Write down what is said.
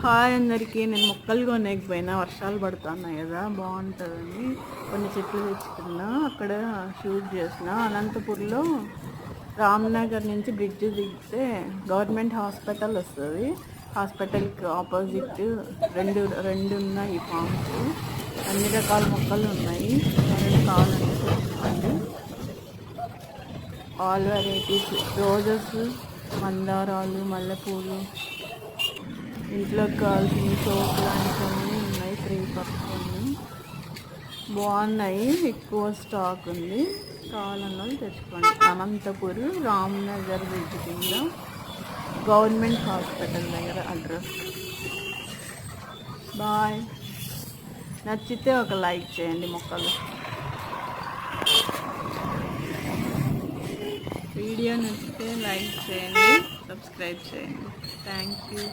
Hi అందరికీ. నేను మొక్కలు కొనేకపోయినా వర్షాలు పడుతున్నాయి కదా, బాగుంటుందని కొన్ని చెట్లు తెచ్చుకున్నా. అక్కడ షూట్ చేసిన అనంతపూర్లో రామ్నగర్ నుంచి బ్రిడ్జ్ దిగితే గవర్నమెంట్ హాస్పిటల్ వస్తుంది. హాస్పిటల్కి ఆపోజిట్ రెండు ఉన్నాయి ఫామ్స్. అన్ని రకాల మొక్కలు ఉన్నాయి. ఎవరైనా కావాలంటే తెచ్చుకోండి. ఆల్ వెరైటీస్, రోజెస్, మందారాలు, మల్లెపూలు, ఇంట్లోకి కావాల్సిన సోప్ లాంటివన్నీ ఉన్నాయి. 3 కప్స్ బాగున్నాయి. ఎక్కువ స్టాక్ ఉంది. కావాలన్న వాళ్ళు తెచ్చుకోండి. అనంతపూర్ రామ్నగర్ బ్రిడ్జ్ కింద గవర్నమెంట్ హాస్పిటల్ దగ్గర అడ్రస్. బాయ్. నచ్చితే ఒక లైక్ చేయండి. మొక్కలు వీడియో నచ్చితే లైక్ చేయండి, సబ్స్క్రైబ్ చేయండి. Thank you.